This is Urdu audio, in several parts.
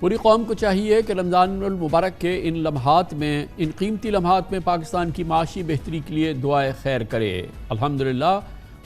پوری قوم کو چاہیے کہ رمضان المبارک کے ان قیمتی لمحات میں پاکستان کی معاشی بہتری کے لیے دعائے خیر کرے۔ الحمدللہ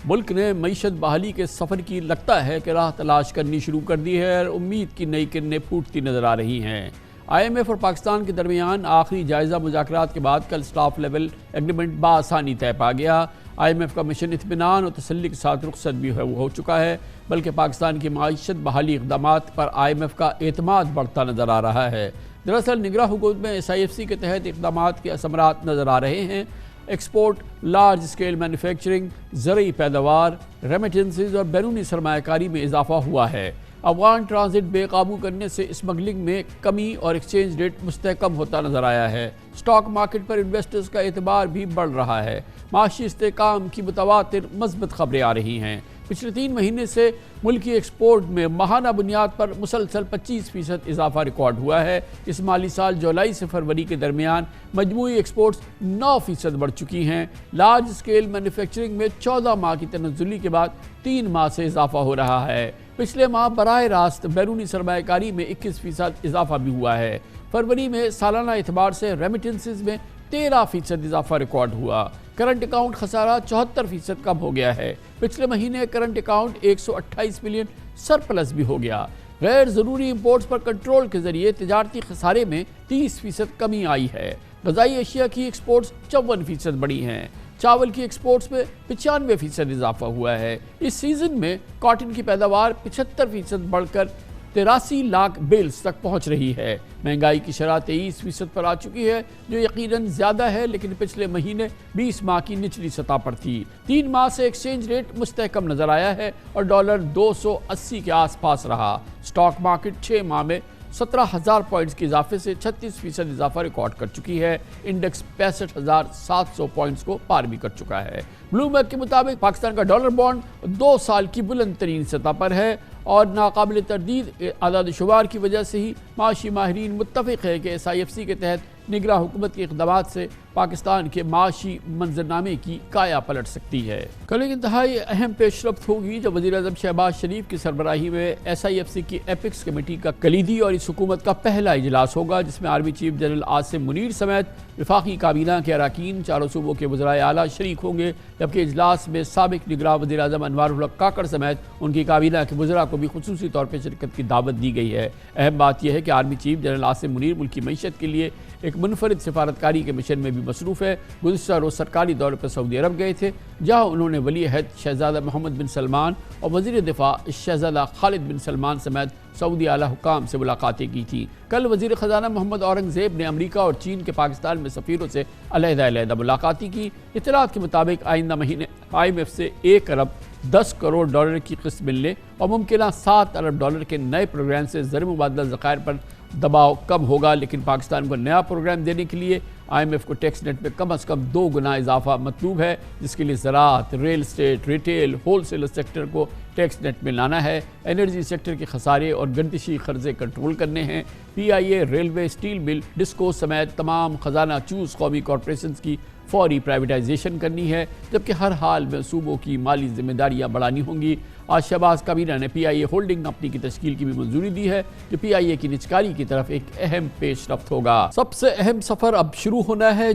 ملک نے معیشت بحالی کے سفر کی لگتا ہے کہ راہ تلاش کرنی شروع کر دی ہے اور امید کی نئی کرنیں پھوٹتی نظر آ رہی ہیں۔ IMF اور پاکستان کے درمیان آخری جائزہ مذاکرات کے بعد کل سٹاف لیول ایگریمنٹ بآسانی طے پا گیا۔ IMF کا مشن اطمینان اور تسلی کے ساتھ رخصت بھی ہو چکا ہے، بلکہ پاکستان کی معیشت بحالی اقدامات پر IMF کا اعتماد بڑھتا نظر آ رہا ہے۔ دراصل نگراں حکومت میں SIFC کے تحت اقدامات کے ثمرات نظر آ رہے ہیں۔ ایکسپورٹ، لارج اسکیل مینوفیکچرنگ، زرعی پیداوار، ریمیٹنسز اور بیرونی سرمایہ کاری میں اضافہ ہوا ہے۔ افغان ٹرانزٹ بے قابو کرنے سے اسمگلنگ میں کمی اور ایکسچینج ریٹ مستحکم ہوتا نظر آیا ہے۔ سٹاک مارکیٹ پر انویسٹرز کا اعتبار بھی بڑھ رہا ہے۔ معاشی استحکام کی متواتر مثبت خبریں آ رہی ہیں۔ پچھلے 3 مہینے سے ملکی ایکسپورٹ میں ماہانہ بنیاد پر مسلسل 25% اضافہ ریکارڈ ہوا ہے۔ اس مالی سال جولائی سے فروری کے درمیان مجموعی ایکسپورٹس 9% بڑھ چکی ہیں۔ لارج اسکیل مینوفیکچرنگ میں 14 ماہ کی تنزلی کے بعد 3 ماہ سے اضافہ ہو رہا ہے۔ پچھلے ماہ براہ راست بیرونی سرمایہ کاری میں 21% اضافہ بھی ہوا ہے۔ فروری میں سالانہ اعتبار سے ریمیٹنسز میں 13% اضافہ ریکارڈ ہوا۔ کرنٹ اکاؤنٹ خسارہ 74% کم ہو گیا ہے۔ پچھلے مہینے کرنٹ اکاؤنٹ 128 ملین سرپلس بھی ہو گیا۔ غیر ضروری امپورٹس پر کنٹرول کے ذریعے تجارتی خسارے میں 30% کمی آئی ہے۔ غذائی اشیاء کی ایکسپورٹس 54% بڑھی ہیں۔ چاول کی ایکسپورٹس میں 95% اضافہ ہوا ہے۔ اس سیزن میں کاٹن کی پیداوار 75% بڑھ کر 83 لاکھ بیلز تک پہنچ رہی ہے۔ مہنگائی کی شرح 23% پر آ چکی ہے، جو یقیناً زیادہ ہے، لیکن پچھلے مہینے 20 ماہ کی نچلی سطح پر تھی۔ 3 ماہ سے ایکسچینج ریٹ مستحکم نظر آیا ہے اور ڈالر 280 کے آس پاس رہا۔ سٹاک مارکیٹ 6 ماہ میں 17,000 پوائنٹس کے اضافے سے 36% اضافہ ریکارڈ کر چکی ہے۔ انڈیکس 65,700 پوائنٹس کو پار بھی کر چکا ہے۔ بلومبرگ کے مطابق پاکستان کا ڈالر بانڈ 2 سال کی بلند ترین سطح پر ہے اور ناقابل تردید اعداد و شمار کی وجہ سے ہی معاشی ماہرین متفق ہے کہ SIFC کے تحت نگراں حکومت کے اقدامات سے پاکستان کے معاشی منظرنامے کی کایا پلٹ سکتی ہے۔ کل ایک انتہائی اہم پیش رفت ہوگی جب وزیر اعظم شہباز شریف کی سربراہی میں SIFC کی ایپکس کمیٹی کا کلیدی اور اس حکومت کا پہلا اجلاس ہوگا، جس میں army chief general Asim Munir سمیت وفاقی کابینہ کے اراکین، چاروں صوبوں کے وزرائے اعلیٰ شریک ہوں گے، جبکہ اجلاس میں سابق نگراں وزیر اعظم انوار الحق کاکڑ سمیت ان کی کابینہ کے وزراء کو بھی خصوصی طور پر شرکت کی دعوت دی گئی ہے۔ اہم بات یہ ہے کہ army chief general Asim Munir ملک کی معیشت کے لیے ایک منفرد سفارتکاری کے مشن میں بھی مصروف ہے۔ گزشتہ روز سرکاری دورے پر سعودی عرب گئے تھے، جہاں انہوں نے ولی عہد شہزادہ محمد بن سلمان اور وزیر دفاع شہزادہ خالد بن سلمان سمیت سعودی اعلیٰ حکام سے ملاقاتیں کی تھیں۔ کل وزیر خزانہ محمد اورنگزیب نے امریکہ اور چین کے پاکستان میں سفیروں سے علیحدہ ملاقاتیں کی۔ اطلاعات کے مطابق آئندہ مہینے IMF سے 1 ارب 10 کروڑ ڈالر کی قسط ملنے اور ممکنہ 7 ارب ڈالر کے نئے پروگرام سے زر مبادلہ ذخائر پر دباؤ کم ہوگا، لیکن پاکستان کو نیا پروگرام دینے کے لیے IMF کو ٹیکس نیٹ میں کم از کم 2 گنا اضافہ مطلوب ہے، جس کے لیے زراعت، real estate, retail, wholesale sector کو ٹیکس نیٹ میں لانا ہے۔ انرجی سیکٹر کے خسارے اور گردشی قرضے کنٹرول کرنے ہیں۔ PIA، railway, steel mill, DISCO سمیت تمام خزانہ چوز قومی کارپوریشنز کی فوری پرائیویٹائزیشن کرنی ہے، جبکہ ہر حال میں صوبوں کی مالی ذمہ داریاں بڑھانی ہوں گی۔ آج شہباز کابینہ نے PIA ہولڈنگ کمپنی کی تشکیل کی بھی منظوری دی ہے، جو PIA کی نجکاری کی طرف ایک اہم پیش رفت ہوگا۔ سب سے اہم سفر اب شروع ہونا ہے،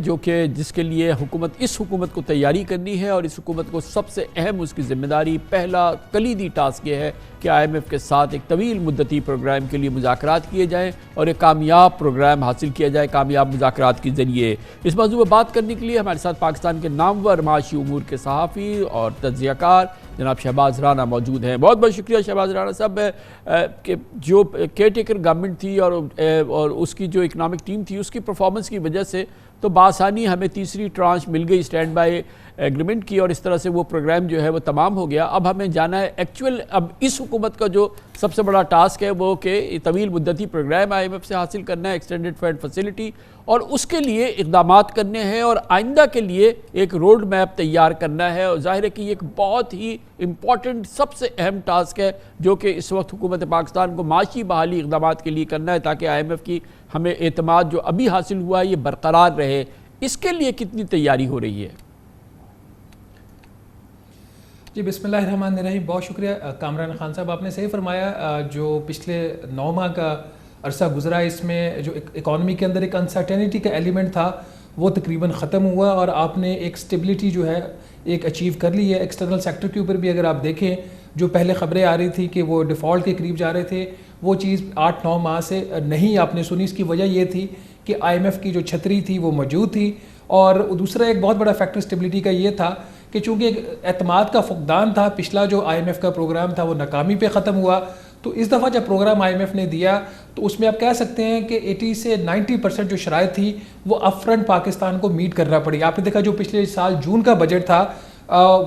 جس کے لیے اس حکومت کو تیاری کرنی ہے، اور اس حکومت کو سب سے اہم اس کی ذمہ داری، پہلا کلیدی ٹاسک یہ ہے کہ IMF کے ساتھ ایک طویل مدتی پروگرام کے لیے مذاکرات کیے جائیں اور ایک کامیاب پروگرام حاصل کیا جائے کامیاب مذاکرات کے ذریعے۔ اس موضوع پر بات کرنے کے لیے ہمارے ساتھ پاکستان کے نامور معاشی امور کے صحافی اور تجزیہ کار جناب شہباز رانا موجود ہیں۔ بہت بہت شکریہ شہباز رانا صاحب، کہ جو کیئر ٹیکر گورنمنٹ تھی اور اس کی جو اکنامک ٹیم تھی، اس کی پرفارمنس کی وجہ سے تو بآسانی ہمیں تیسری ٹرانچ مل گئی اسٹینڈ بائی ایگریمنٹ کی، اور اس طرح سے وہ پروگرام جو ہے وہ تمام ہو گیا۔ اب ہمیں جانا ہے اب اس حکومت کا جو سب سے بڑا ٹاسک ہے وہ کہ طویل مدتی پروگرام IMF سے حاصل کرنا ہے، ایکسٹینڈڈ فنڈ فیسلٹی، اور اس کے لیے اقدامات کرنے ہیں اور آئندہ کے لیے ایک روڈ میپ تیار کرنا ہے۔ اور ظاہر ہے کہ یہ ایک بہت ہی امپورٹنٹ سب سے اہم ٹاسک ہے جو کہ اس وقت حکومت پاکستان کو معاشی بحالی اقدامات کے لیے کرنا ہے، تاکہ IMF کی ہمیں اعتماد جو ابھی حاصل ہوا ہے یہ برقرار رہے۔ اس کے لیے کتنی تیاری ہو رہی ہے؟ جی بسم اللہ الرحمن الرحیم، بہت شکریہ کامران خان صاحب، آپ نے صحیح فرمایا۔ جو پچھلے 9 ماہ کا عرصہ گزرا اس میں جو اکانومی کے اندر ایک انسرٹینٹی کا ایلیمنٹ تھا وہ تقریباً ختم ہوا اور آپ نے ایک اسٹیبلٹی جو ہے ایک اچیو کر لی ہے. ایکسٹرنل سیکٹر کے اوپر بھی اگر آپ دیکھیں جو پہلے خبریں آ رہی تھی کہ وہ ڈیفالٹ کے قریب جا رہے تھے وہ چیز 8-9 ماہ سے نہیں آپ نے سنی. اس کی وجہ یہ تھی کہ IMF کی جو چھتری تھی وہ موجود تھی. اور دوسرا ایک بہت بڑا فیکٹر اسٹیبلٹی کا یہ تھا کہ چونکہ ایک اعتماد کا فقدان تھا, پچھلا جو IMF کا پروگرام تھا وہ ناکامی پہ ختم ہوا, تو اس دفعہ جب پروگرام IMF نے دیا تو اس میں آپ کہہ سکتے ہیں کہ 80 سے 90% جو شرائط تھی وہ اپ فرنٹ پاکستان کو میٹ کرنا پڑی. آپ نے دیکھا جو پچھلے سال جون کا بجٹ تھا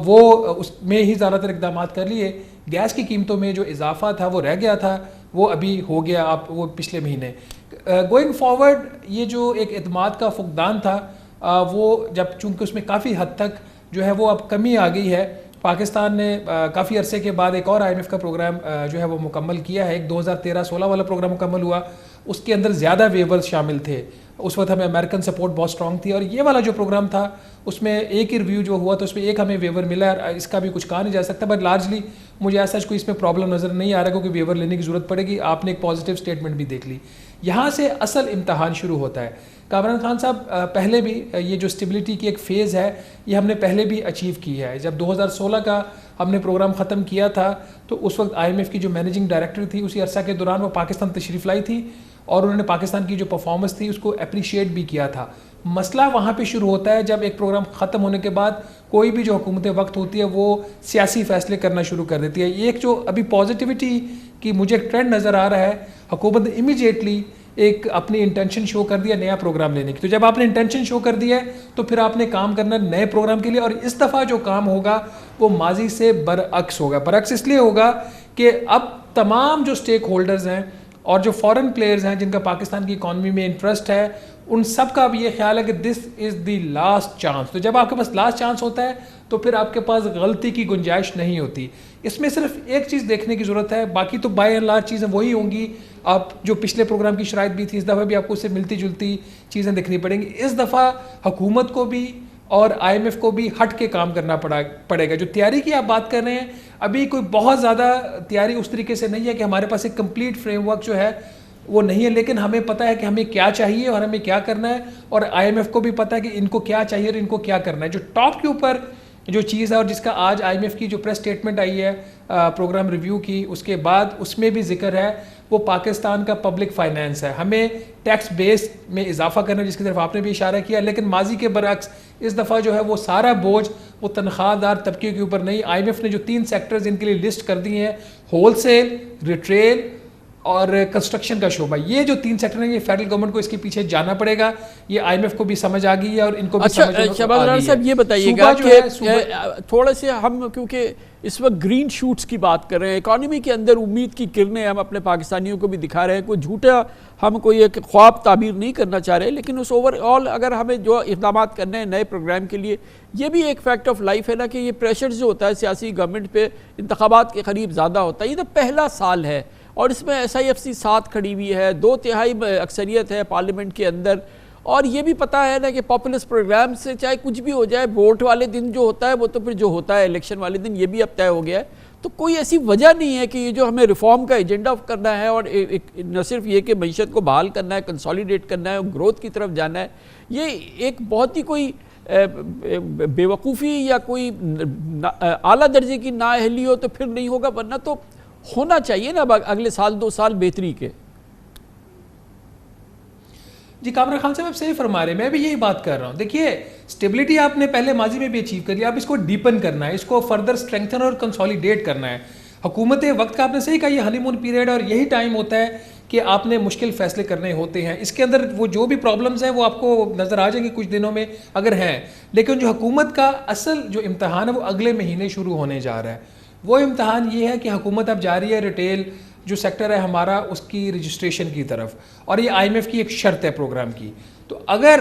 وہ اس میں ہی زیادہ تر اقدامات کر لیے. گیس کی قیمتوں میں جو اضافہ تھا وہ رہ گیا تھا, وہ ابھی ہو گیا آپ وہ پچھلے مہینے. گوئنگ فارورڈ یہ جو ایک اعتماد کا فقدان تھا وہ جب چونکہ اس میں کافی حد تک جو ہے وہ اب کمی آ گئی ہے. پاکستان نے کافی عرصے کے بعد ایک اور IMF کا پروگرام جو ہے وہ مکمل کیا ہے. ایک 2013-16 والا پروگرام مکمل ہوا, اس کے اندر زیادہ ویورز شامل تھے. اس وقت ہمیں امریکن سپورٹ بہت اسٹرانگ تھی, اور یہ والا جو پروگرام تھا اس میں ایک ہی ریویو جو ہوا تو اس میں ایک ہمیں ویور ملا. اس کا بھی کچھ کہا نہیں جا سکتا, بٹ لارجلی مجھے ایسا کوئی اس میں پرابلم نظر نہیں آ رہا کیونکہ ویور لینے کی ضرورت پڑے گی. آپ نے ایک پازیٹیو اسٹیٹمنٹ بھی دیکھ لی. یہاں سے اصل امتحان شروع ہوتا ہے. کامران خان صاحب پہلے بھی یہ جو اسٹیبلٹی کی ایک فیز ہے یہ ہم نے پہلے بھی اچیو کی ہے. جب 2016 کا ہم نے پروگرام ختم کیا تھا تو اس وقت IMF کی جو مینیجنگ ڈائریکٹر تھی اسی عرصہ کے دوران وہ پاکستان تشریف لائی تھی اور انہوں نے پاکستان کی جو پرفارمنس تھی اس کو اپریشیٹ بھی کیا تھا. مسئلہ وہاں پہ شروع ہوتا ہے جب ایک پروگرام ختم ہونے کے بعد کوئی بھی جو حکومت وقت ہوتی ہے وہ سیاسی فیصلے کرنا شروع کر دیتی ہے. یہ ایک جو ابھی پازیٹیوٹی کی مجھے ایک ٹرینڈ نظر آ رہا ہے, حکومت نے امیجیٹلی ایک اپنی انٹینشن شو کر دیا نیا پروگرام لینے کی. تو جب آپ نے انٹینشن شو کر دیا ہے تو پھر آپ نے کام کرنا نئے پروگرام کے لیے, اور اس دفعہ جو کام ہوگا وہ ماضی سے برعکس ہوگا. برعکس اس لیے ہوگا کہ اب تمام جو سٹیک ہولڈرز ہیں اور جو فورن پلیئرز ہیں جن کا پاکستان کی اکانومی میں انٹرسٹ ہے ان سب کا اب یہ خیال ہے کہ دس از دی لاسٹ چانس. تو جب آپ کے پاس لاسٹ چانس ہوتا ہے تو پھر آپ کے پاس غلطی کی گنجائش نہیں ہوتی. اس میں صرف ایک چیز دیکھنے کی ضرورت ہے, باقی تو بائی اینڈ لارج چیزیں وہی ہوں گی. آپ جو پچھلے پروگرام کی شرائط بھی تھی اس دفعہ بھی آپ کو اس سے ملتی جلتی چیزیں دیکھنی پڑیں گی. اس دفعہ حکومت کو بھی اور IMF کو بھی ہٹ کے کام کرنا پڑے گا. جو تیاری کی آپ بات کر رہے ہیں ابھی کوئی بہت زیادہ تیاری اس طریقے سے نہیں ہے کہ ہمارے پاس ایک کمپلیٹ فریم ورک جو ہے وہ نہیں ہے, لیکن ہمیں پتہ ہے کہ ہمیں کیا چاہیے اور ہمیں کیا کرنا ہے, اور IMF کو بھی پتہ ہے کہ ان کو کیا چاہیے اور ان کو کیا کرنا ہے. جو ٹاپ کے اوپر جو چیز ہے اور جس کا آج IMF کی جو پریس اسٹیٹمنٹ آئی ہے پروگرام ریویو کی اس کے بعد اس میں بھی ذکر ہے وہ پاکستان کا پبلک فائنینس ہے. ہمیں ٹیکس بیس میں اضافہ کرنا جس کی طرف آپ نے بھی اشارہ کیا, لیکن ماضی کے برعکس اس دفعہ جو ہے وہ سارا بوجھ وہ تنخواہ دار طبقے کے اوپر نہیں. IMF نے جو 3 سیکٹرز ان کے لیے لسٹ کر دی ہیں, ہول سیل, ریٹیل اور کنسٹرکشن کا شعبہ, یہ جو 3 سیکٹر ہیں یہ فیڈرل گورنمنٹ کو اس کے پیچھے جانا پڑے گا. یہ IMF کو بھی سمجھ آ گئی ہے اور ان کو بھی سمجھ آ گئی ہے. شہباز ارار صاحب یہ بتائیے گا کہ تھوڑا سے ہم کیونکہ اس وقت گرین شوٹس کی بات کر رہے ہیں, اکانومی کے اندر امید کی کرنیں ہم اپنے پاکستانیوں کو بھی دکھا رہے ہیں, کوئی جھوٹا ہم کوئی ایک خواب تعبیر نہیں کرنا چاہ رہے, لیکن اس اوور آل اگر ہمیں جو اقدامات کرنے ہیں نئے پروگرام کے لیے یہ بھی ایک فیکٹ آف لائف ہے نا کہ یہ پریشر جو ہوتا ہے سیاسی گورنمنٹ پہ انتخابات کے قریب زیادہ ہوتا ہے. یہ تو پہلا سال ہے اور اس میں SIFC ساتھ کھڑی ہوئی ہے, 2/3 اکثریت ہے پارلیمنٹ کے اندر, اور یہ بھی پتہ ہے نا کہ پاپولس پروگرام سے چاہے کچھ بھی ہو جائے ووٹ والے دن جو ہوتا ہے وہ تو پھر جو ہوتا ہے الیکشن والے دن یہ بھی اب طے ہو گیا ہے. تو کوئی ایسی وجہ نہیں ہے کہ یہ جو ہمیں ریفارم کا ایجنڈا کرنا ہے اور نہ صرف یہ کہ معیشت کو بحال کرنا ہے, کنسالیڈیٹ کرنا ہے, گروتھ کی طرف جانا ہے, یہ ایک بہت ہی کوئی بے وقوفی یا کوئی اعلیٰ درجے کی نااہلی ہو تو پھر نہیں ہوگا, ورنہ تو ہونا چاہیے نا اگلے سال 2 سال بہتری کے. جی کامران خان صاحب آپ صحیح فرما رہے ہیں, میں بھی یہی بات کر رہا ہوں. دیکھیے اسٹیبلٹی آپ نے پہلے ماضی میں بھی اچیو کر لیا, اب اس کو ڈیپن کرنا ہے, اس کو فردر اسٹرینگتھن اور کنسالیڈیٹ کرنا ہے. حکومت وقت کا آپ نے صحیح کہا یہ ہنی مون پیریڈ اور یہی ٹائم ہوتا ہے کہ آپ نے مشکل فیصلے کرنے ہوتے ہیں. اس کے اندر وہ جو بھی پرابلمز ہیں وہ آپ کو نظر آ جائیں گے کچھ دنوں میں اگر ہیں, لیکن جو حکومت کا اصل جو امتحان ہے وہ اگلے مہینے شروع ہونے جا رہا ہے. وہ امتحان یہ ہے کہ حکومت اب جا رہی ہے ریٹیل جو سیکٹر ہے ہمارا اس کی رجسٹریشن کی طرف, اور یہ IMF کی ایک شرط ہے پروگرام کی. تو اگر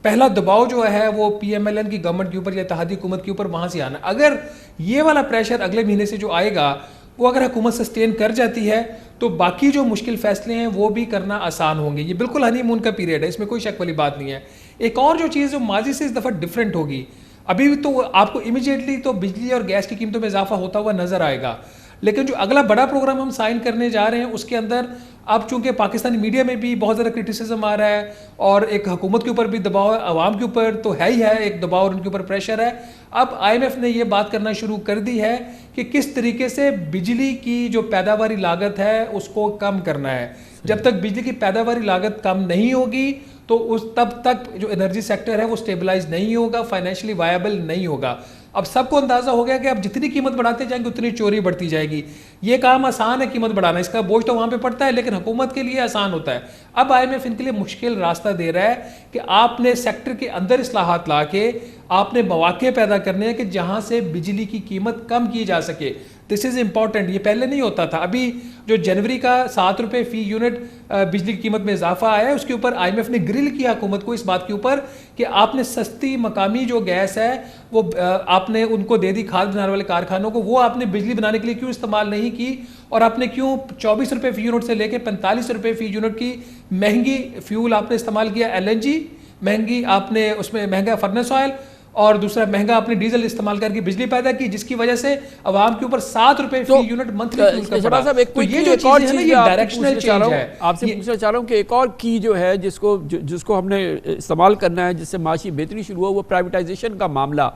پہلا دباؤ جو ہے وہ PMLN کی گورنمنٹ کے اوپر یا اتحادی حکومت کے اوپر وہاں سے آنا, اگر یہ والا پریشر اگلے مہینے سے جو آئے گا وہ اگر حکومت سسٹین کر جاتی ہے تو باقی جو مشکل فیصلے ہیں وہ بھی کرنا آسان ہوں گے. یہ بالکل ہنی مون کا پیریڈ ہے, اس میں کوئی شک والی بات نہیں ہے. ایک اور جو چیز جو ماضی سے اس دفعہ ڈفرینٹ ہوگی, ابھی تو آپ کو امیجیٹلی تو بجلی اور گیس کی قیمتوں میں اضافہ ہوتا ہوا نظر آئے گا, لیکن جو اگلا بڑا پروگرام ہم سائن کرنے جا رہے ہیں اس کے اندر اب چونکہ پاکستانی میڈیا میں بھی بہت زیادہ کرٹیسزم آ رہا ہے اور ایک حکومت کے اوپر بھی دباؤ ہے, عوام کے اوپر تو ہے ہی ہے ایک دباؤ اور ان کے اوپر پریشر ہے. اب آئی ایم ایف نے یہ بات کرنا شروع کر دی ہے کہ کس طریقے سے بجلی کی جو پیداواری لاگت ہے اس کو کم کرنا ہے. جب تک بجلی کی پیداواری لاگت کم نہیں ہوگی تو تب تک جو انرجی سیکٹر ہے وہ سٹیبلائز نہیں ہوگا, فائنینشلی وائبل نہیں ہوگا. اب سب کو اندازہ ہو گیا کہ اب جتنی قیمت بڑھاتے جائیں گے اتنی چوری بڑھتی جائے گی. یہ کام آسان ہے قیمت بڑھانا, اس کا بوجھ تو وہاں پہ پڑتا ہے لیکن حکومت کے لیے آسان ہوتا ہے. اب آئی ایم ایف ان کے لیے مشکل راستہ دے رہا ہے کہ آپ نے سیکٹر کے اندر اصلاحات لا کے آپ نے مواقع پیدا کرنے ہیں کہ جہاں سے بجلی کی قیمت کم کی جا سکے. دس از امپورٹنٹ, یہ پہلے نہیں ہوتا تھا. ابھی جو جنوری کا 7 روپے فی یونٹ بجلی کی قیمت میں اضافہ آیا ہے اس کے اوپر آئی ایم ایف نے گرل کیا حکومت کو اس بات کے اوپر کہ آپ نے سستی مقامی جو گیس ہے وہ آپ نے ان کو دے دی کھاد بنانے والے کارخانوں کو, وہ آپ نے بجلی بنانے کے لیے کیوں استعمال نہیں کی, اور آپ نے کیوں 24 روپے فی یونٹ سے لے کے 45 روپے فی یونٹ کی مہنگی فیول آپ نے استعمال کیا, ایل این جی مہنگی, آپ نے اس میں مہنگا فرنس آئل اور دوسرا مہنگا اپنے ڈیزل استعمال کر کے بجلی پیدا کی, جس کی وجہ سے عوام کے اوپر 7 روپے فی یونٹ منتھلی فیول کا پڑا. تو یہ جو چیز ہے نا یہ ڈائریکشنل چینج ہے. آپ سے پوچھنا چاہ رہا ہوں کہ ایک اور کی جو ہے جس کو ہم نے استعمال کرنا ہے جس سے معاشی بہتری شروع ہوا, وہ پرائیویٹائزیشن کا معاملہ.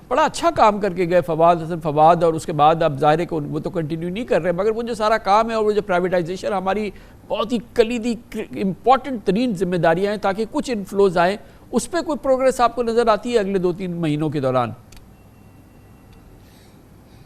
بڑا اچھا کام کر کے گئے فواد حسن فواد, اور اس کے بعد اب ظاہر ہے کہ وہ تو کنٹینیو نہیں کر رہے, مگر وہ جو سارا کام ہے اور وہ جو پرائیویٹائزیشن ہماری بہت ہی کلیدی امپورٹنٹ ترین ذمہ داریاں ہیں تاکہ کچھ انفلوز آئیں, اس پہ کوئی پروگریس آپ کو نظر آتی ہے اگلے 2-3 مہینوں کے دوران؟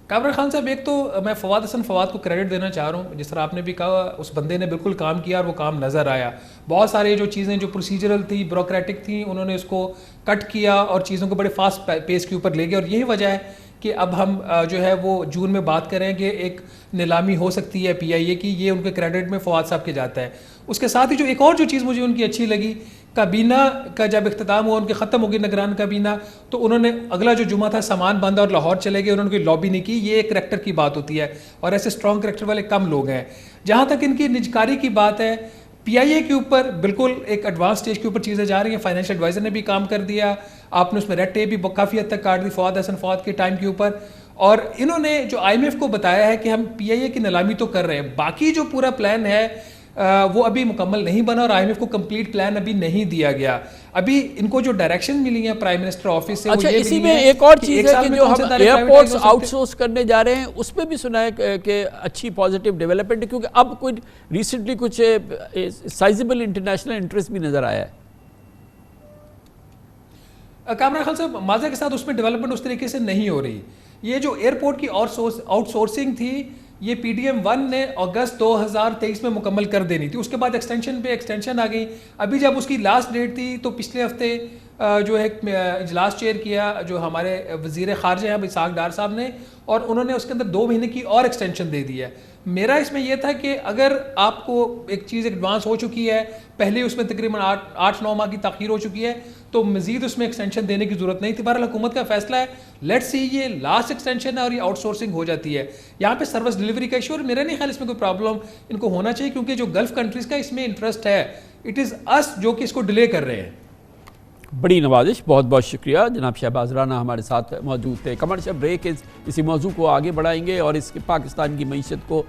کامران خان صاحب, ایک تو میں فواد حسن فواد کو کریڈٹ دینا چاہ رہا ہوں, جس طرح آپ نے بھی کہا اس بندے نے بالکل کام کیا اور وہ کام نظر آیا. بہت سارے جو چیزیں جو پروسیجرل تھی, بیوروکریٹک تھیں, انہوں نے اس کو کٹ کیا اور چیزوں کو بڑے فاسٹ پیس کے اوپر لے گئے, اور یہی وجہ ہے کہ اب ہم جو ہے وہ جون میں بات کریں کہ ایک نیلامی ہو سکتی ہے پی آئی اے کی, یہ ان کے کریڈٹ میں فواد صاحب کے جاتا ہے. اس کے ساتھ ہی جو ایک اور جو چیز مجھے ان کی اچھی لگی, کابینہ کا جب اختتام ہوا, ان کے ختم ہو گئی نگران کابینہ, تو انہوں نے اگلا جو جمعہ تھا سامان باندھا اور لاہور چلے گئے, انہوں نے کوئی لابی نہیں کی. یہ ایک کریکٹر کی بات ہوتی ہے اور ایسے اسٹرانگ کریکٹر والے کم لوگ ہیں. جہاں تک ان کی نجکاری کی بات ہے, پی آئی اے کے اوپر بالکل ایک ایڈوانس سٹیج کے اوپر چیزیں جا رہی ہیں. فائنینشیل ایڈوائزر نے بھی کام کر دیا, آپ نے اس میں ریڈ ٹیپ بھی کافی حد تک کاٹ دی فواد حسن فواد کے ٹائم کے اوپر, اور انہوں نے جو آئی ایم ایف کو بتایا ہے کہ ہم پی آئی اے کی نیلامی تو کر رہے ہیں, باقی جو پورا پلان ہے وہ ابھی مکمل نہیں بنا اور آئی ایم ایف کو کمپلیٹ پلان ابھی نہیں دیا گیا. ابھی ان کو جو ڈائریکشن ملی ہیں پرائم منسٹر آفس سے, اچھا اسی میں ایک اور چیز ہے کہ جو ہم ایئرپورٹس آؤٹ سورس کرنے جا رہے ہیں اس پہ بھی سنا ہے کہ اچھی پازیٹیو ڈیولپمنٹ ہے, کیونکہ اب کوئی ریسنٹلی کچھ سائزبل انٹرنیشنل انٹرسٹ بھی نظر آیا ہے. کامران خان صاحب, معذرت کے ساتھ اس میں ڈیولپمنٹ اس طریقے سے نہیں ہو رہی. یہ جو ایئرپورٹ کی آؤٹ سورسنگ تھی, یہ پی ڈی ایم 1 نے اگست 2023 میں مکمل کر دینی تھی. اس کے بعد ایکسٹینشن پہ ایکسٹینشن آ گئی. ابھی جب اس کی لاسٹ ڈیٹ تھی تو پچھلے ہفتے جو ہے اجلاس چیئر کیا جو ہمارے وزیر خارجہ ہیں اسحاق ڈار صاحب نے, اور انہوں نے اس کے اندر 2 مہینے کی اور ایکسٹینشن دے دی ہے. میرا اس میں یہ تھا کہ اگر آپ کو ایک چیز ایڈوانس ہو چکی ہے, پہلے اس میں تقریباً 8-9 ماہ کی تاخیر ہو چکی ہے, تو مزید اس میں ایکسٹینشن دینے کی ضرورت نہیں تھی. بہرحال حکومت کا فیصلہ ہے, لیٹ سی یہ لاسٹ ایکسٹینشن ہے اور یہ آؤٹ سورسنگ ہو جاتی ہے. یہاں پہ سروس ڈلیوری کا ایشو, اور میرا نہیں خیال اس میں کوئی پرابلم ان کو ہونا چاہیے, کیونکہ جو گلف کنٹریز کا اس میں انٹرسٹ ہے, اٹ از اس جو کہ اس کو ڈیلے کر رہے ہیں. بڑی نوازش, بہت بہت شکریہ. جناب شہباز رانا ہمارے ساتھ موجود تھے. کمرشل بریک اسی موضوع کو آگے بڑھائیں گے اور اس کے پاکستان کی معیشت کو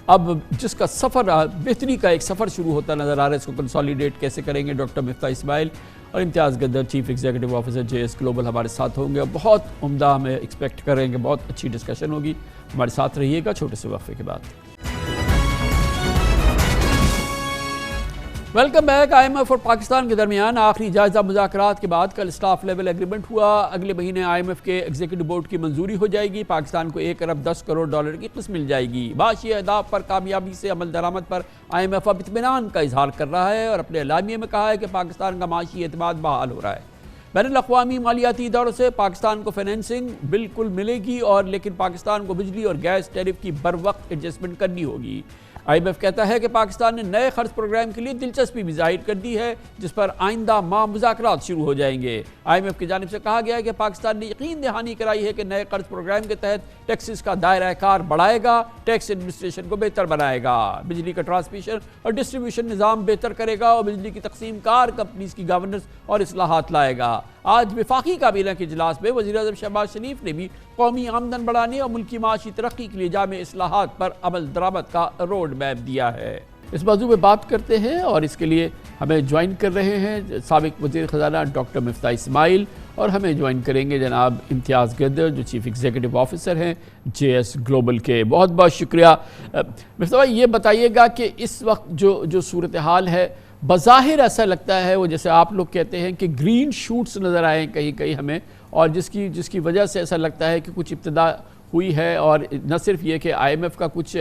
اب جس کا سفر بہتری کا ایک سفر شروع ہوتا نظر آ رہا ہے, اس کو کنسالیڈیٹ کیسے کریں گے. ڈاکٹر مفتاح اسماعیل اور Imtiaz Gadar chief executive officer J S global ہمارے ساتھ ہوں گے, اور بہت عمدہ ہمیں ایکسپیکٹ کریں گے, بہت اچھی ڈسکشن ہوگی. ہمارے ساتھ رہیے گا چھوٹے سے وقفے کے بعد. Welcome back. I M F اور پاکستان کے درمیان آخری جائزہ مذاکرات کے بعد کل اسٹاف لیول ایگریمنٹ ہوا. اگلے مہینے آئی ایم ایف کے ایگزیکٹو بورڈ کی منظوری ہو جائے گی. پاکستان کو 1 ارب 10 کروڑ ڈالر کی قسط مل جائے گی. معاشی اہداف پر کامیابی سے عمل درآمد پر آئی ایم ایف اب اطمینان کا اظہار کر رہا ہے اور اپنے اعلامیے میں کہا ہے کہ پاکستان کا معاشی اعتماد بحال ہو رہا ہے. بین الاقوامی مالیاتی اداروں سے پاکستان کو فائنینسنگ بالکل ملے گی, اور لیکن پاکستان کو بجلی اور گیس ٹیرف کی بر وقت ایڈجسٹمنٹ کرنی ہوگی. آئی ایم ایف کہتا ہے کہ پاکستان نے نئے قرض پروگرام کے لیے دلچسپی بھی ظاہر کر دی ہے, جس پر آئندہ ماہ مذاکرات شروع ہو جائیں گے. آئی ایم ایف کی جانب سے کہا گیا ہے کہ پاکستان نے یقین دہانی کرائی ہے کہ نئے قرض پروگرام کے تحت ٹیکسز کا دائرہ کار بڑھائے گا, ٹیکس ایڈمنسٹریشن کو بہتر بنائے گا, بجلی کا ٹرانسمیشن اور ڈسٹریبیوشن نظام بہتر کرے گا, اور بجلی کی تقسیم کار کمپنیز کی گورننس اور اصلاحات لائے گا. آج وفاقی کابینہ کے اجلاس میں وزیر اعظم شہباز شریف نے بھی قومی آمدن بڑھانے اور ملکی معاشی ترقی کے لیے جامع اصلاحات پر عمل درآمد کا روڈ میپ دیا ہے۔ اس موضوع میں بات کرتے ہیں اور اس کے لیے ہمیں جوائن کر رہے ہیں سابق وزیر خزانہ ڈاکٹر مفتاح اسماعیل، اور ہمیں جوائن کریں گے جناب امتیاز گدر جو چیف ایگزیکٹو آفیسر ہیں جے ایس گلوبل کے۔ بہت بہت شکریہ۔ مفتاح بھائی، یہ بتائیے گا کہ اس وقت جو صورتحال ہے بظاہر ایسا لگتا ہے، وہ جیسے آپ لوگ کہتے ہیں کہ گرین شوٹس نظر آئے کہیں کہیں ہمیں، اور جس کی وجہ سے ایسا لگتا ہے کہ کچھ ابتدا ہوئی ہے، اور نہ صرف یہ کہ آئی ایم ایف کا کچھ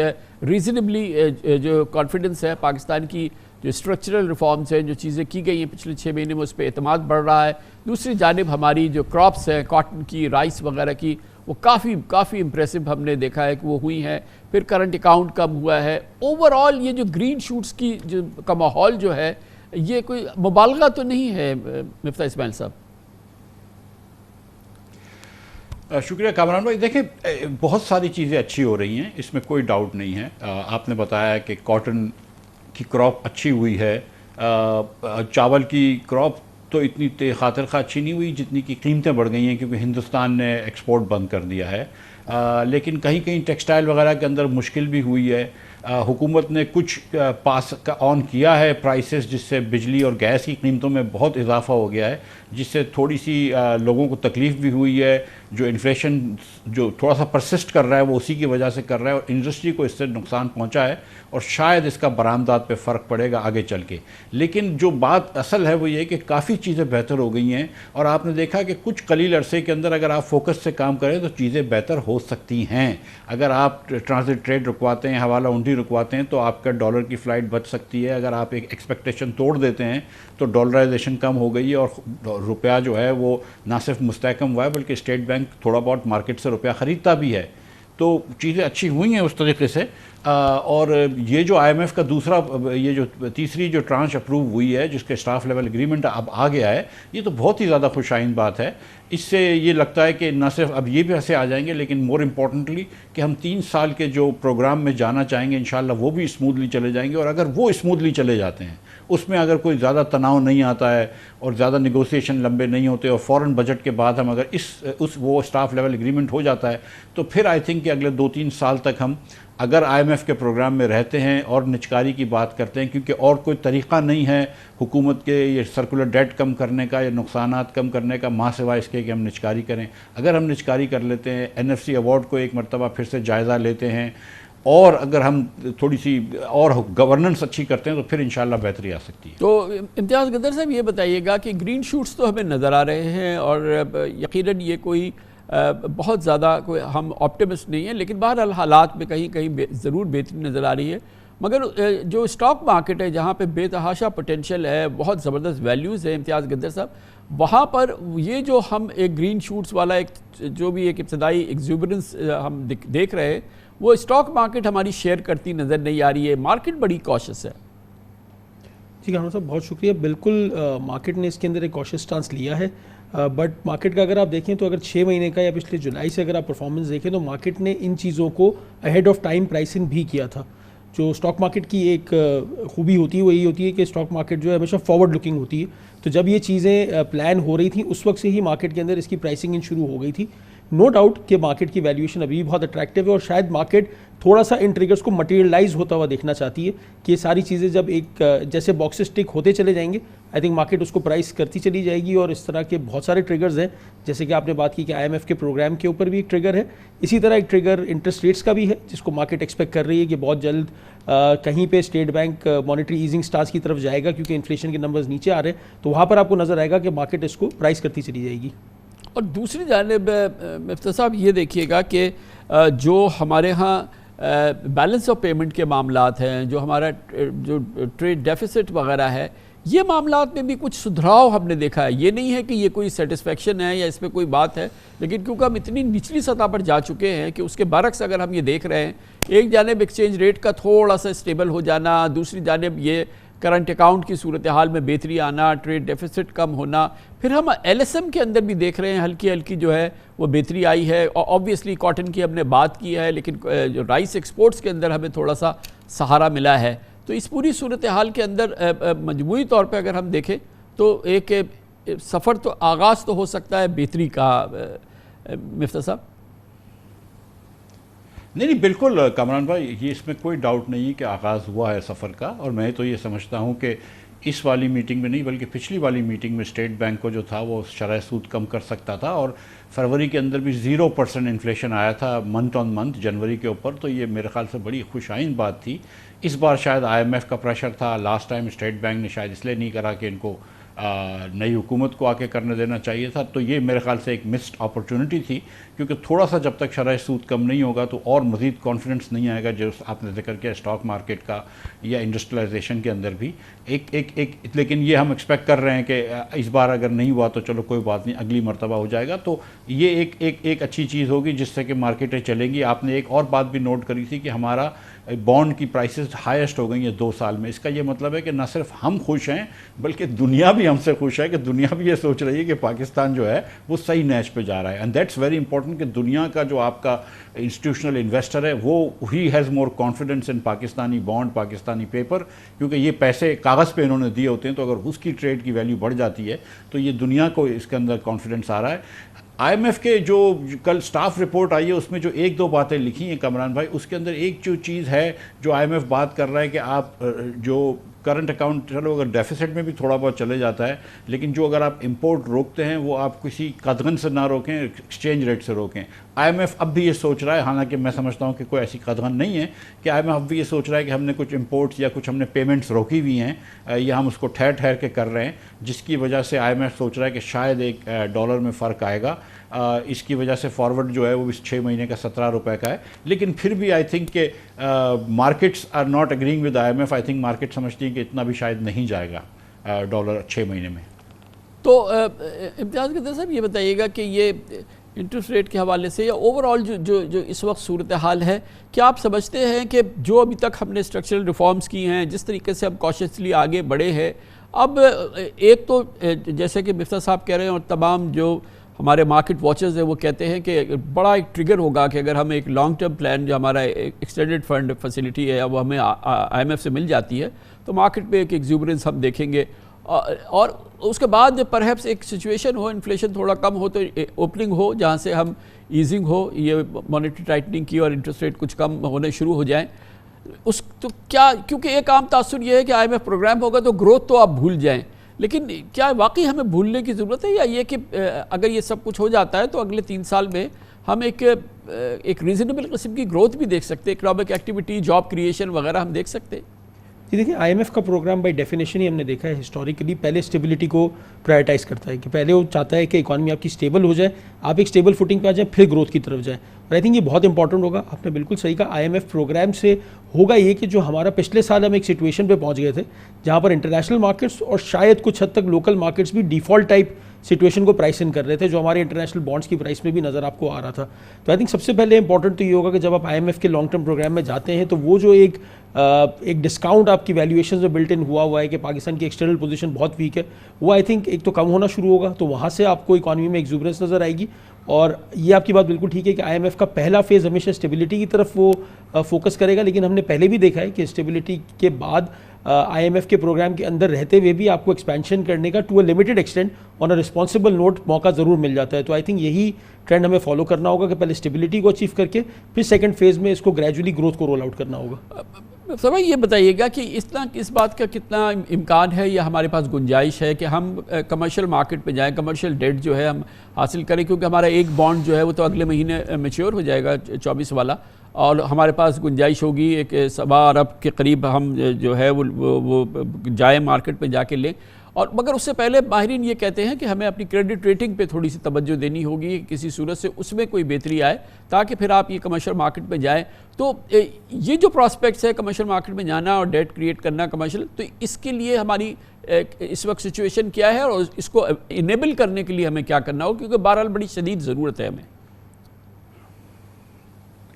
ریزنیبلی جو کانفیڈنس ہے پاکستان کی جو اسٹرکچرل ریفارمز ہیں، جو چیزیں کی گئی ہیں پچھلے 6 مہینے میں، اس پہ اعتماد بڑھ رہا ہے۔ دوسری جانب ہماری جو کراپس ہیں کاٹن کی، رائس وغیرہ کی، وہ کافی امپریسو ہم نے دیکھا ہے کہ وہ ہوئی ہیں۔ پھر کرنٹ اکاؤنٹ کم ہوا ہے۔ اوور آل یہ جو گرین شوٹس کا ماحول جو ہے، یہ کوئی مبالغہ تو نہیں ہے مفتاح اسماعیل صاحب؟ شکریہ کامران بھائی۔ دیکھیں، بہت ساری چیزیں اچھی ہو رہی ہیں، اس میں کوئی ڈاؤٹ نہیں ہے۔ آپ نے بتایا کہ کاٹن کی کراپ اچھی ہوئی ہے، چاول کی کراپ تو اتنی خاطر خواہ اچھی نہیں ہوئی جتنی کی قیمتیں بڑھ گئی ہیں، کیونکہ ہندوستان نے ایکسپورٹ بند کر دیا ہے۔ لیکن کہیں ٹیکسٹائل وغیرہ کے اندر مشکل بھی ہوئی ہے۔ حکومت نے کچھ پاس آن کیا ہے پرائسز، جس سے بجلی اور گیس کی قیمتوں میں بہت اضافہ ہو گیا ہے، جس سے تھوڑی سی لوگوں کو تکلیف بھی ہوئی ہے۔ جو انفلیشن جو تھوڑا سا پرسسٹ کر رہا ہے وہ اسی کی وجہ سے کر رہا ہے، اور انڈسٹری کو اس سے نقصان پہنچا ہے، اور شاید اس کا برآمدات پہ فرق پڑے گا آگے چل کے۔ لیکن جو بات اصل ہے وہ یہ کہ کافی چیزیں بہتر ہو گئی ہیں، اور آپ نے دیکھا کہ کچھ قلیل عرصے کے اندر اگر آپ فوکس سے کام کریں تو چیزیں بہتر ہو سکتی ہیں۔ اگر آپ ٹرانزٹ ٹریڈ رکواتے ہیں، حوالہ ہنڈی رکواتے ہیں، تو آپ کا ڈالر کی فلائٹ بچ سکتی ہے۔ اگر آپ ایک ایکسپیکٹیشن توڑ دیتے ہیں تو ڈالرائزیشن کم ہو گئی ہے، اور روپیہ جو ہے وہ نہ صرف مستحکم ہوا ہے بلکہ اسٹیٹ بینک تھوڑا بہت مارکیٹ سے روپیہ خریدتا بھی ہے۔ تو چیزیں اچھی ہوئی ہیں اس طریقے سے۔ اور یہ جو آئی ایم ایف کا یہ جو تیسری جو ٹرانچ اپروو ہوئی ہے، جس کے اسٹاف لیول اگریمنٹ اب آ گیا ہے، یہ تو بہت ہی زیادہ خوش آئند بات ہے۔ اس سے یہ لگتا ہے کہ نہ صرف اب یہ بھی ایسے آ جائیں گے، لیکن مور امپورٹنٹلی کہ ہم 3 سال کے جو پروگرام میں جانا چاہیں گے انشاءاللہ وہ بھی اسموتھلی چلے جائیں گے۔ اور اگر وہ اسموتھلی چلے جاتے ہیں، اس میں اگر کوئی زیادہ تناؤ نہیں آتا ہے اور زیادہ نیگوسیشن لمبے نہیں ہوتے، اور فوراً بجٹ کے بعد ہم اگر وہ اسٹاف لیول اگریمنٹ ہو جاتا ہے، تو پھر آئی تھنک کہ اگلے 2-3 سال تک ہم اگر آئی ایم ایف کے پروگرام میں رہتے ہیں اور نچکاری کی بات کرتے ہیں، کیونکہ اور کوئی طریقہ نہیں ہے حکومت کے یہ سرکولر ڈیٹ کم کرنے کا یا نقصانات کم کرنے کا، ماں سوائے اس کے کہ ہم نچکاری کریں۔ اگر ہم نچکاری کر لیتے ہیں، این ایف سی ایوارڈ کو ایک مرتبہ پھر سے جائزہ لیتے ہیں، اور اگر ہم تھوڑی سی اور گورننس اچھی کرتے ہیں، تو پھر انشاءاللہ بہتری آ سکتی ہے۔ تو امتیاز گدر صاحب، یہ بتائیے گا کہ گرین شوٹس تو ہمیں نظر آ رہے ہیں، اور یقیناً یہ کوئی بہت زیادہ کوئی ہم آپٹیمسٹ نہیں ہیں، لیکن بہرحال حالات میں کہیں ضرور بہتری نظر آ رہی ہے۔ مگر جو اسٹاک مارکیٹ ہے جہاں پہ بے تحاشا پوٹینشیل ہے، بہت زبردست ویلیوز ہیں امتیاز گدر صاحب، وہاں پر یہ جو ہم ایک گرین شوٹس والا جو بھی ایک ابتدائی ایگزوبرنس ہم دیکھ رہے ہیں، وہ اسٹاک مارکیٹ ہماری شیئر کرتی نظر نہیں آ رہی ہے۔ مارکیٹ بڑی کوشش ہے۔ جی کامران صاحب، بہت شکریہ۔ بالکل مارکیٹ نے اس کے اندر ایک کوشش سٹانس لیا ہے، بٹ مارکیٹ کا اگر آپ دیکھیں تو اگر 6 مہینے کا یا پچھلے جولائی سے اگر آپ پرفارمنس دیکھیں تو مارکیٹ نے ان چیزوں کو اہیڈ آف ٹائم پرائسنگ بھی کیا تھا۔ جو اسٹاک مارکیٹ کی ایک خوبی ہوتی ہے وہ یہی ہوتی ہے کہ اسٹاک مارکیٹ جو ہے ہمیشہ فارورڈ لکنگ ہوتی ہے، تو جب یہ چیزیں پلان ہو رہی تھیں اس وقت سے ہی مارکیٹ کے اندر اس کی پرائسنگ شروع ہو گئی تھی۔ نو ڈاؤٹ کہ مارکیٹ کی ویلیویشن ابھی بھی بہت اٹریکٹیو ہے، اور شاید مارکیٹ تھوڑا سا ان ٹریگرز کو مٹیریلائز ہوتا ہوا دیکھنا چاہتی ہے کہ یہ ساری چیزیں جب ایک جیسے باکسز ٹک ہوتے چلے جائیں گے، آئی تھنک مارکیٹ اس کو پرائس کرتی چلی جائے گی۔ اور اس طرح کے بہت سارے ٹریگرز ہیں، جیسے کہ آپ نے بات کی کہ آئی ایم ایف کے پروگرام کے اوپر بھی ایک ٹریگر ہے، اسی طرح ایک ٹریگر انٹرسٹ ریٹس کا بھی ہے، جس کو مارکیٹ ایکسپیکٹ کر رہی ہے کہ بہت جلد کہیں پہ state bank monetary easing stance کی طرف جائے گا، کیونکہ انفلیشن کے نمبرز نیچے آ رہے ہیں، تو وہاں پر آپ کو نظر آئے گا کہ مارکیٹ اس کو پرائس کرتی چلی جائے گی۔ اور دوسری جانب مفتاح صاحب یہ دیکھیے گا کہ جو ہمارے ہاں بیلنس آف پیمنٹ کے معاملات ہیں، جو ہمارا جو ٹریڈ ڈیفیسٹ وغیرہ ہے، یہ معاملات میں بھی کچھ سدھراؤ ہم نے دیکھا ہے۔ یہ نہیں ہے کہ یہ کوئی سیٹسفیکشن ہے یا اس میں کوئی بات ہے، لیکن کیونکہ ہم اتنی نچلی سطح پر جا چکے ہیں کہ اس کے برعکس اگر ہم یہ دیکھ رہے ہیں، ایک جانب ایکسچینج ریٹ کا تھوڑا سا اسٹیبل ہو جانا، دوسری جانب یہ کرنٹ اکاؤنٹ کی صورتحال میں بہتری آنا، ٹریڈ ڈیفیسٹ کم ہونا، پھر ہم ایل ایس ایم کے اندر بھی دیکھ رہے ہیں ہلکی جو ہے وہ بہتری آئی ہے۔ اور آبویسلی کاٹن کی ہم نے بات کی ہے، لیکن جو رائس ایکسپورٹس کے اندر ہمیں تھوڑا سا سہارا ملا ہے۔ تو اس پوری صورتحال کے اندر مجموعی طور پہ اگر ہم دیکھیں تو ایک سفر تو آغاز تو ہو سکتا ہے بہتری کا مفتاح صاحب؟ نہیں بالکل کامران بھائی، یہ اس میں کوئی ڈاؤٹ نہیں ہے کہ آغاز ہوا ہے سفر کا، اور میں تو یہ سمجھتا ہوں کہ اس والی میٹنگ میں نہیں بلکہ پچھلی والی میٹنگ میں اسٹیٹ بینک کو جو تھا وہ شرح سود کم کر سکتا تھا، اور فروری کے اندر بھی 0% انفلیشن آیا تھا منتھ آن منتھ جنوری کے اوپر، تو یہ میرے خیال سے بڑی خوش آئند بات تھی۔ اس بار شاید IMF کا پریشر تھا، لاسٹ ٹائم اسٹیٹ بینک نے شاید اس لیے نہیں کرا کہ ان کو نئی حکومت کو آ کے کرنے دینا چاہیے تھا، تو یہ میرے خیال سے ایک مسڈ اپرچونٹی تھی، کیونکہ تھوڑا سا جب تک شرح سود کم نہیں ہوگا تو اور مزید کانفیڈنس نہیں آئے گا، جو آپ نے ذکر کیا اسٹاک مارکیٹ کا یا انڈسٹریلائزیشن کے اندر بھی لیکن یہ ہم ایکسپیکٹ کر رہے ہیں کہ اس بار اگر نہیں ہوا تو چلو کوئی بات نہیں، اگلی مرتبہ ہو جائے گا، تو یہ ایک اچھی چیز ہوگی جس سے کہ مارکیٹیں چلیں گی۔ آپ نے ایک اور بات بھی نوٹ کری تھی کہ ہمارا بانڈ کی پرائسز ہائیسٹ ہو گئی ہیں 2 سال میں۔ اس کا یہ مطلب ہے کہ نہ صرف ہم خوش ہیں بلکہ دنیا بھی ہم سے خوش ہے، کہ دنیا بھی یہ سوچ رہی ہے کہ پاکستان جو ہے وہ صحیح نیچ پہ جا رہا ہے، اینڈ دیٹس ویری امپورٹنٹ کہ دنیا کا جو آپ کا انسٹیٹیوشنل انویسٹر ہے وہ he has more confidence in Pakistani bond, Pakistani paper, کیونکہ یہ پیسے کاغذ پہ انہوں نے دیے ہوتے ہیں، تو اگر اس کی ٹریڈ کی ویلیو بڑھ جاتی ہے تو یہ دنیا کو اس کے اندر کانفیڈنس آ رہا ہے۔ IMF کے جو کل سٹاف رپورٹ آئی ہے اس میں جو 1-2 باتیں لکھی ہیں کامران بھائی، اس کے اندر ایک جو چیز ہے جو IMF بات کر رہا ہے کہ آپ جو کرنٹ اکاؤنٹ چلو اگر ڈیفیسٹ میں بھی تھوڑا بہت چلے جاتا ہے، لیکن جو اگر آپ امپورٹ روکتے ہیں وہ آپ کسی قدغن سے نہ روکیں، ایکسچینج ریٹ سے روکیں۔ IMF اب بھی یہ سوچ رہا ہے، حالانکہ میں سمجھتا ہوں کہ کوئی ایسی قدغن نہیں ہے، کہ IMF اب بھی یہ سوچ رہا ہے کہ ہم نے کچھ امپورٹس یا کچھ ہم نے پیمنٹس روکی ہوئی ہیں یا ہم اس کو ٹھہر ٹھہر کے کر رہے ہیں، جس کی وجہ سے IMF سوچ رہا ہے کہ شاید ایک ڈالر میں فرق آئے گا۔ اس کی وجہ سے فارورڈ جو ہے وہ 6 مہینے کا 17 روپے کا ہے، لیکن پھر بھی آئی تھنک کہ markets are not agreeing with IMF۔ I think market سمجھتی ہیں کہ اتنا بھی شاید نہیں جائے گا ڈالر 6 مہینے میں۔ تو امتیاز قادری صاحب یہ بتائیے گا کہ یہ انٹرسٹ ریٹ کے حوالے سے یا اوور آل جو اس وقت صورتحال ہے، کیا آپ سمجھتے ہیں کہ جو ابھی تک ہم نے اسٹرکچرل ریفارمز کی ہیں، جس طریقے سے ہم کاشسلی آگے بڑھے ہیں، اب ایک تو جیسے کہ مفتاح صاحب کہہ رہے ہیں اور تمام جو ہمارے مارکیٹ واچرز ہیں وہ کہتے ہیں کہ بڑا ایک ٹریگر ہوگا کہ اگر ہم ایک لانگ ٹرم پلان جو ہمارا ایکسٹینڈڈ فنڈ فیسلٹی ہے وہ ہمیں IMF سے مل جاتی ہے تو مارکیٹ پہ ایک ایگزوبرنس ہم دیکھیں گے، اور اس کے بعد پرہیپس ایک سچویشن ہو، انفلیشن تھوڑا کم ہو تو اوپننگ ہو جہاں سے ہم ایزنگ ہو، یہ مانیٹری ٹائٹننگ کی اور انٹرسٹ ریٹ کچھ کم ہونے شروع ہو جائیں۔ اس تو کیا، کیونکہ ایک عام تاثر یہ ہے کہ IMF پروگرام ہوگا تو گروتھ تو آپ بھول جائیں، لیکن کیا واقعی ہمیں بھولنے کی ضرورت ہے، یا یہ کہ اگر یہ سب کچھ ہو جاتا ہے تو اگلے 3 سال میں ہم ایک ریزنیبل قسم کی گروتھ بھی دیکھ سکتے، اکنامک ایکٹیویٹی، جاب کریشن وغیرہ ہم دیکھ سکتے؟ جی دیکھیں، IMF کا پروگرام بائی ڈیفینیشن ہی ہم نے دیکھا ہے ہسٹوریکلی پہلے اسٹیبلٹی کو پرائرٹائز کرتا ہے، کہ پہلے وہ چاہتا ہے کہ اکانومی آپ کی اسٹیبل ہو جائے، آپ ایک اسٹیبل فوٹنگ پہ آ جائیں، پھر گروتھ کی طرف جائیں، اور آئی تھنک یہ بہت امپورٹنٹ ہوگا۔ آپ نے بالکل صحیح کہا، IMF پروگرام سے ہوگا یہ کہ جو ہمارا پچھلے سال ہم ایک سچویشن پہ پہنچ گئے تھے جہاں پر انٹرنیشنل مارکیٹس اور شاید کچھ حد تک لوکل مارکیٹس بھی ڈیفالٹ ٹائپ سچویشن کو پرائس ان کر رہے تھے، جو ہمارے انٹرنیشنل بانڈس کی پرائس میں بھی نظر آپ کو آ رہا تھا۔ تو آئی تھنک سب سے پہلے امپورٹنٹ تو یہ ہوگا کہ جب آپ IMF کے لانگ ٹرم پروگرام میں جاتے ہیں تو وہ جو ایک ڈسکاؤنٹ آپ کی ویلیویشنز میں بلٹ ان ہوا ہے کہ پاکستان کی ایکسٹرنل پوزیشن بہت ویک ہے، وہ آئی تھنک ایک تو کم ہونا شروع ہوگا، تو وہاں سے آپ کو اکانومی میں ایگزوبرنس نظر آئے گی۔ اور یہ آپ کی بات بالکل ٹھیک ہے کہ IMF کا پہلا فیز ہمیشہ اسٹیبلٹی کی طرف وہ فوکس کرے گا، لیکن ہم نے پہلے بھی دیکھا ہے کہ اسٹیبلٹی کے بعد IMF کے پروگرام کے اندر رہتے ہوئے بھی آپ کو ایکسپینشن کرنے کا to a limited extent on a responsible note موقع ضرور مل جاتا ہے۔ تو آئی تھنک یہی ٹرینڈ ہمیں فالو کرنا ہوگا کہ پہلے اسٹیبلٹی کو اچیو کر کے پھر سیکنڈ فیز میں اس کو گریجولی گروتھ کو رول آؤٹ کرنا ہوگا۔ سر یہ بتائیے گا کہ اس بات کا کتنا امکان ہے یا ہمارے پاس گنجائش ہے کہ ہم کمرشل مارکیٹ پہ جائیں، کمرشل ڈیٹ جو ہے ہم حاصل کریں، کیونکہ ہمارا ایک بانڈ جو ہے وہ تو اگلے مہینے میچیور ہو جائے گا 24 والا، اور ہمارے پاس گنجائش ہوگی ایک 1.25 ارب کے قریب ہم جو ہے وہ جائیں مارکیٹ پہ جا کے لیں، اور مگر اس سے پہلے ماہرین یہ کہتے ہیں کہ ہمیں اپنی کریڈٹ ریٹنگ پہ تھوڑی سی توجہ دینی ہوگی، کسی صورت سے اس میں کوئی بہتری آئے تاکہ پھر آپ یہ کمرشل مارکیٹ پہ جائیں۔ تو یہ جو پراسپیکٹس ہے کمرشل مارکیٹ میں جانا اور ڈیٹ کریٹ کرنا کمرشل، تو اس کے لیے ہماری اس وقت سچویشن کیا ہے اور اس کو انیبل کرنے کے لیے ہمیں کیا کرنا ہوگا، کیونکہ بہرحال بڑی شدید ضرورت ہے ہمیں۔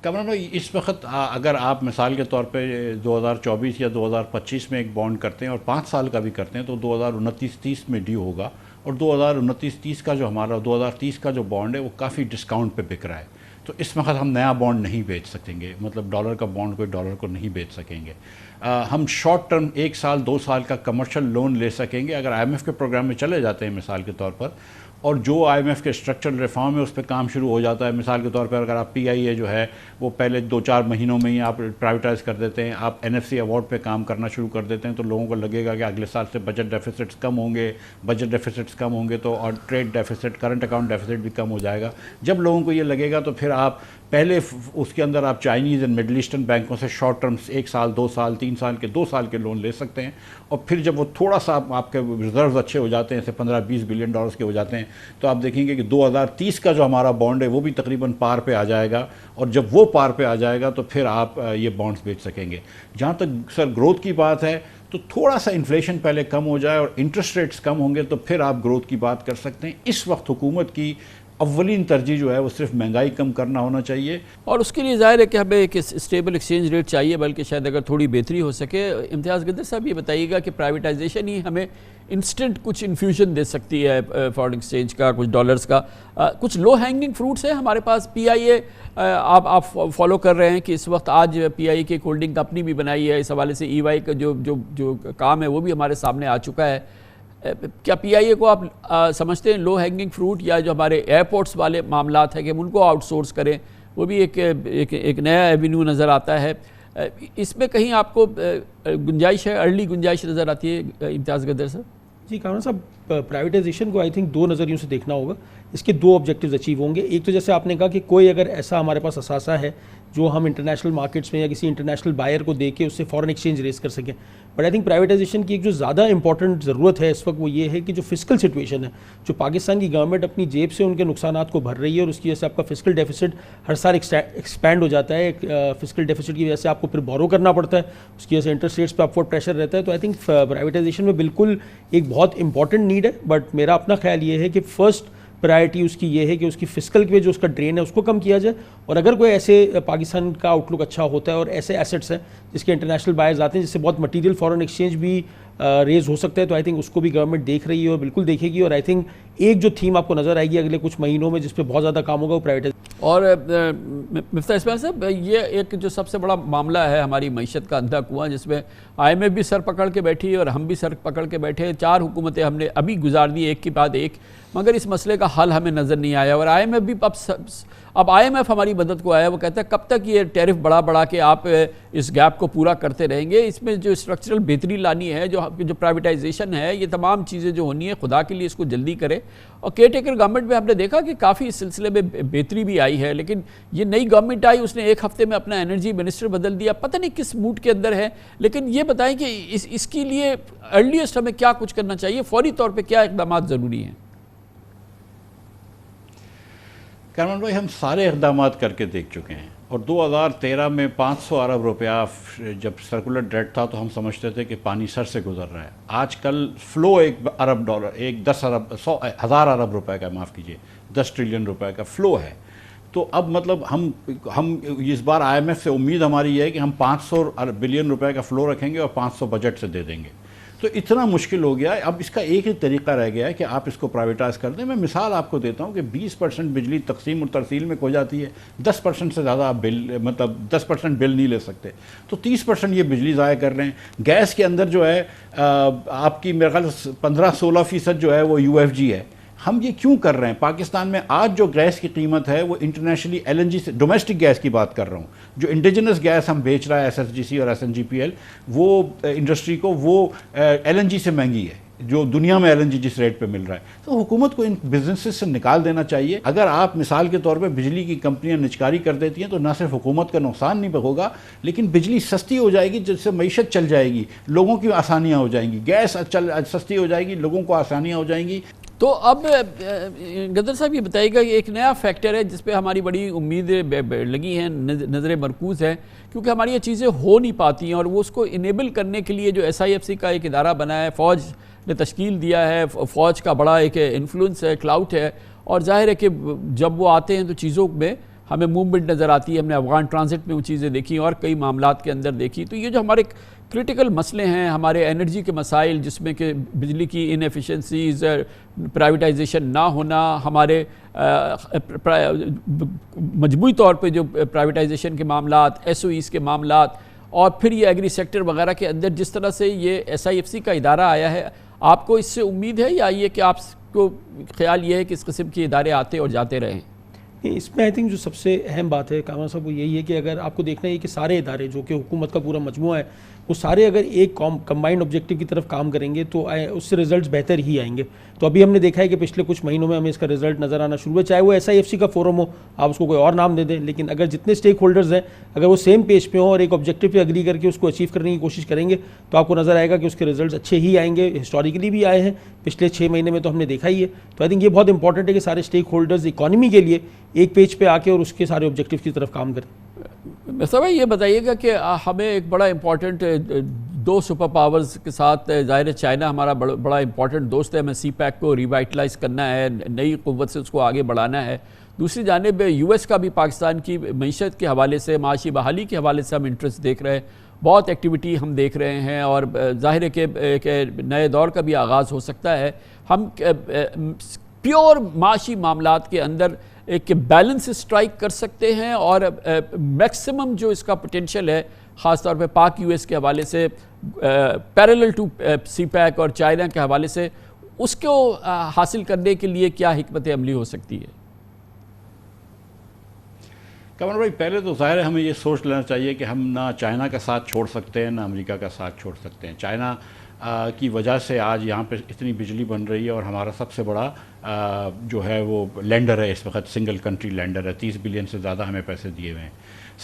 کامران بھائی، اس وقت اگر آپ مثال کے طور پہ 2024 یا 2025 میں ایک بانڈ کرتے ہیں اور 5 سال کا بھی کرتے ہیں تو 2029-30 میں ڈیو ہوگا، اور 2029-30 کا جو ہمارا 2030 کا جو بانڈ ہے وہ کافی ڈسکاؤنٹ پہ بک رہا ہے۔ تو اس وقت ہم نیا بانڈ نہیں بیچ سکیں گے، مطلب ڈالر کا بانڈ کوئی ڈالر کو نہیں بیچ سکیں گے. ہم شارٹ ٹرم 1 سال 2 سال کا کمرشل لون لے سکیں گے اگر IMF کے پروگرام میں چلے جاتے ہیں مثال کے طور پر، اور جو IMF کے اسٹرکچرل ریفارم ہے اس پہ کام شروع ہو جاتا ہے. مثال کے طور پر اگر آپ PIA جو ہے وہ پہلے 2-4 مہینوں میں ہی آپ پرائیویٹائز کر دیتے ہیں، آپ NFC ایوارڈ پہ کام کرنا شروع کر دیتے ہیں، تو لوگوں کو لگے گا کہ اگلے سال سے بجٹ ڈیفیسٹس کم ہوں گے تو اور trade deficit, current account deficit بھی کم ہو جائے گا. جب لوگوں کو یہ لگے گا تو پھر آپ پہلے اس کے اندر آپ چائنیز اینڈ مڈل ایسٹرن بینکوں سے شارٹ ٹرم 1 سال 2 سال 3 سال کے 2 سال کے لون لے سکتے ہیں، اور پھر جب وہ تھوڑا سا آپ کے ریزروز اچھے ہو جاتے ہیں، جیسے 15-20 بلین ڈالرز کے ہو جاتے ہیں، تو آپ دیکھیں گے کہ 2030 کا جو ہمارا بانڈ ہے وہ بھی تقریباً پار پہ آ جائے گا، اور جب وہ پار پہ آ جائے گا تو پھر آپ یہ بانڈز بیچ سکیں گے. جہاں تک سر گروتھ کی بات ہے تو تھوڑا سا انفلیشن پہلے کم ہو جائے اور انٹرسٹ ریٹس کم ہوں گے تو پھر آپ گروتھ کی بات کر سکتے ہیں. اس وقت حکومت کی اولین ترجیح جو ہے وہ صرف مہنگائی کم کرنا ہونا چاہیے، اور اس کے لیے ظاہر ہے کہ ہمیں ایک اسٹیبل ایکسچینج ریٹ چاہیے، بلکہ شاید اگر تھوڑی بہتری ہو سکے. امتیاز گدر صاحب یہ بتائیے گا کہ پرائیویٹائزیشن ہی ہمیں انسٹنٹ کچھ انفیوژن دے سکتی ہے فارن ایکسچینج کا، کچھ ڈالرز کا. کچھ لو ہینگنگ فروٹس ہیں ہمارے پاس. PIA آپ فالو کر رہے ہیں کہ اس وقت آج PIA کی ایک ہولڈنگ کمپنی بھی بنائی ہے، اس حوالے سے EY کا جو کام ہے وہ بھی ہمارے سامنے آ چکا ہے. کیا PIA کو آپ سمجھتے ہیں لو ہینگنگ فروٹ، یا جو ہمارے ایئرپورٹس والے معاملات ہیں کہ ہم ان کو آؤٹ سورس کریں، وہ بھی ایک نیا ایونیو نظر آتا ہے؟ اس میں کہیں آپ کو گنجائش ہے، ارلی گنجائش نظر آتی ہے امتیاز گدر صاحب؟ جی کامران صاحب، پرائیویٹائزیشن کو آئی تھنک 2 نظریوں سے دیکھنا ہوگا. اس کے 2 آبجیکٹیوز اچیو ہوں گے. ایک تو جیسے آپ نے کہا کہ کوئی اگر ایسا ہمارے پاس اثاثہ ہے جو ہم انٹرنیشنل مارکیٹس میں یا کسی انٹرنیشنل بائر کو دے کے اس سے فارن ایکسچینج ریز کر سکیں. بٹ آئی تھنک پرائیویٹائزیشن کی ایک جو زیادہ امپورٹنٹ ضرورت ہے اس وقت وہ یہ ہے کہ جو فسکل سچویشن ہے، جو پاکستان کی گورنمنٹ اپنی جیب سے ان کے نقصانات کو بھر رہی ہے، اور اس کی وجہ سے آپ کا فسکل ڈیفیسٹ ہر سال ایکسپینڈ ہو جاتا ہے. فسکل ڈیفیسٹ کی وجہ سے آپ کو پھر بورو کرنا پڑتا ہے، اس کی وجہ سے انٹرسٹ ریٹس پہ اپورڈ پریشر رہتا ہے. تو آئی تھنک پرائیویٹائزیشن میں بالکل ایک بہت امپورٹنٹ نیڈ ہے. بٹ میرا اپنا خیال یہ ہے کہ فرسٹ پرائرٹی اس کی یہ ہے کہ اس کی فسکل کے جو اس کا ڈرین ہے اس کو کم کیا جائے، اور اگر کوئی ایسے پاکستان کا آؤٹ لک اچھا ہوتا ہے اور ایسے ایسٹس ہیں جس کے انٹرنیشنل بائرز آتے ہیں جس سے بہت مٹیریل فارن ایکسچینج بھی ریز ہو سکتا ہے، تو آئی تھنک اس کو بھی گورنمنٹ دیکھ رہی ہے اور بالکل دیکھے گی. اور آئی تھنک ایک جو تھیم آپ کو نظر آئے گی اگلے کچھ مہینوں میں جس پہ بہت زیادہ کام ہوگا وہ پرائیویٹ. اور مفتاح اسماعیل صاحب، یہ ایک جو سب سے بڑا معاملہ ہے ہماری معیشت کا اندھا کنواں، جس میں IMF بھی سر پکڑ کے بیٹھی اور ہم بھی سر پکڑ کے بیٹھے. 4 حکومتیں ہم نے ابھی گزار دی ایک کے بعد ایک، مگر اس مسئلے کا حل ہمیں نظر نہیں آیا. اور IMF بھی اب IMF ہماری مدد کو آیا، وہ کہتا ہے کب تک یہ ٹیرف بڑھا کے آپ اس گیپ کو پورا کرتے رہیں گے. اس میں جو اسٹرکچرل بہتری لانی ہے، جو پرائیویٹائزیشن ہے، یہ تمام چیزیں جو ہونی ہے خدا کے لیے اس کو جلدی کرے. اور کیئر ٹیکر گورنمنٹ میں ہم نے دیکھا کہ کافی اس سلسلے میں بہتری بھی آئی ہے، لیکن یہ نئی گورنمنٹ آئی، اس نے 1 ہفتے میں اپنا انرجی منسٹر بدل دیا، پتہ نہیں کس موڈ کے اندر ہے. لیکن یہ بتائیں کہ اس کے لیے ارلیسٹ ہمیں کیا کچھ کرنا چاہیے، فوری طور پہ کیا اقدامات ضروری ہیں؟ کامران بھائی، ہم سارے اقدامات کر کے دیکھ چکے ہیں، اور 2013 میں 500 ارب روپیہ جب سرکولر ڈیٹ تھا تو ہم سمجھتے تھے کہ پانی سر سے گزر رہا ہے. آج کل فلو 1 ارب ڈالر، 10,000 ارب روپے کا، معاف کیجیے 10 ٹریلین روپے کا فلو ہے. تو اب مطلب ہم اس بار IMF سے امید ہماری یہ ہے کہ ہم 500 بلین روپے کا فلو رکھیں گے اور 500 بجٹ سے دے دیں گے. تو اتنا مشکل ہو گیا ہے. اب اس کا ایک ہی طریقہ رہ گیا ہے کہ آپ اس کو پرائیویٹائز کر دیں. میں مثال آپ کو دیتا ہوں کہ 20% بجلی تقسیم اور ترسیل میں کھو جاتی ہے، 10% سے زیادہ آپ بل، مطلب 10% بل نہیں لے سکتے، تو 30% یہ بجلی ضائع کر رہے ہیں. گیس کے اندر جو ہے آپ کی میرے خیال 15-16% جو ہے وہ UFG ہے. ہم یہ کیوں کر رہے ہیں؟ پاکستان میں آج جو گیس کی قیمت ہے وہ انٹرنیشنلی LNG سے، ڈومیسٹک گیس کی بات کر رہا ہوں، جو انڈیجنس گیس ہم بیچ رہا ہے SSGC اور SNGPL، وہ انڈسٹری کو وہ LNG سے مہنگی ہے جو دنیا میں LNG جس ریٹ پہ مل رہا ہے. تو حکومت کو ان بزنسز سے نکال دینا چاہیے. اگر آپ مثال کے طور پہ بجلی کی کمپنیاں نچکاری کر دیتی ہیں تو نہ صرف حکومت کا نقصان نہیں ہوگا، لیکن بجلی سستی ہو جائے گی جس سے معیشت چل جائے گی، لوگوں کی آسانیاں ہو جائیں گی، گیس سستی ہو جائے گی، لوگوں کو آسانیاں ہو جائیں گی. تو اب گدر صاحب یہ بتائیے گا کہ ایک نیا فیکٹر ہے جس پہ ہماری بڑی امیدیں لگی ہیں، نظر مرکوز ہے، کیونکہ ہماری یہ چیزیں ہو نہیں پاتی ہیں، اور وہ اس کو انیبل کرنے کے لیے جو SIFC کا ایک ادارہ بنا ہے، فوج نے تشکیل دیا ہے، فوج کا بڑا ایک انفلوئنس ہے، کلاؤٹ ہے، اور ظاہر ہے کہ جب وہ آتے ہیں تو چیزوں میں ہمیں موومنٹ نظر آتی ہے، ہم نے افغان ٹرانزٹ میں وہ چیزیں دیکھی اور کئی معاملات کے اندر دیکھی. تو یہ جو ہمارے کرٹیکل مسئلے ہیں، ہمارے انرجی کے مسائل جس میں کہ بجلی کی ان ایفیشنسیز، پرائیویٹائزیشن نہ ہونا، ہمارے مجموعی طور پہ جو پرائیویٹائزیشن کے معاملات، ایس او ایز کے معاملات، اور پھر یہ ایگری سیکٹر وغیرہ کے اندر جس طرح سے یہ ایس آئی ایف سی کا ادارہ آیا ہے، آپ کو اس سے امید ہے یا یہ کہ آپ کو خیال یہ ہے کہ اس قسم کے ادارے آتے اور جاتے رہیں؟ اس میں آئی تھنک جو سب سے اہم بات ہے کامران صاحب وہ یہی ہے کہ اگر آپ کو دیکھنا ہے کہ سارے ادارے جو کہ حکومت کا پورا مجموعہ ہے وہ سارے اگر ایک کمبائنڈ آبجیکٹیو کی طرف کام کریں گے تو اس سے رزلٹس بہتر ہی آئیں گے. تو ابھی ہم نے دیکھا ہے کہ پچھلے کچھ مہینوں میں ہمیں اس کا رزلٹ نظر آنا شروع ہے، چاہے وہ ایس آئی ایف سی کا فورم ہو، آپ اس کو کوئی اور نام دے دیں، لیکن اگر جتنے اسٹیک ہولڈرز ہیں اگر وہ سیم پیج پہ ہوں اور ایک آبجیکٹیو پہ اگری کر کے اس کو اچیو کرنے کی کوشش کریں گے تو آپ کو نظر آئے گا کہ اس کے رزلٹس اچھے ہی آئیں گے. ہسٹوریکلی بھی آئے ہیں، پچھلے 6 مہینے میں تو ہم نے دیکھا ہی ہے. تو آئی تھنک یہ بہت امپورٹنٹ ہے کہ سارے اسٹیک ہولڈرز اکانومی کے لیے ایک پیج پہ آ کے اور اس کے سارے آبجیکٹیو کی طرف کام کریں. صاحب یہ بتائیے گا کہ ہمیں ایک بڑا امپورٹنٹ 2 سپر پاورز کے ساتھ ظاہر ہے چائنا ہمارا بڑا امپورٹنٹ دوست ہے، ہمیں سی پیک کو ریوائٹلائز کرنا ہے، نئی قوت سے اس کو آگے بڑھانا ہے. دوسری جانب یو ایس کا بھی پاکستان کی معیشت کے حوالے سے، معاشی بحالی کے حوالے سے ہم انٹرسٹ دیکھ رہے ہیں، بہت ایکٹیویٹی ہم دیکھ رہے ہیں، اور ظاہر ہے کہ نئے دور کا بھی آغاز ہو سکتا ہے. ہم پیور معاشی معاملات کے اندر ایک بیلنس اسٹرائک کر سکتے ہیں اور میکسیمم جو اس کا پوٹینشیل ہے خاص طور پہ پاک یو ایس کے حوالے سے، پیرلل ٹو سی پیک اور چائنا کے حوالے سے، اس کو حاصل کرنے کے لیے کیا حکمت عملی ہو سکتی ہے؟ کمر بھائی، پہلے تو ظاہر ہے ہمیں یہ سوچ لینا چاہیے کہ ہم نہ چائنا کا ساتھ چھوڑ سکتے ہیں نہ امریکہ کا ساتھ چھوڑ سکتے ہیں. چائنا کی وجہ سے آج یہاں پہ اتنی بجلی بن رہی ہے اور ہمارا سب سے بڑا جو ہے وہ لینڈر ہے اس وقت، سنگل کنٹری لینڈر ہے، 30 بلین سے زیادہ ہمیں پیسے دیے ہوئے ہیں.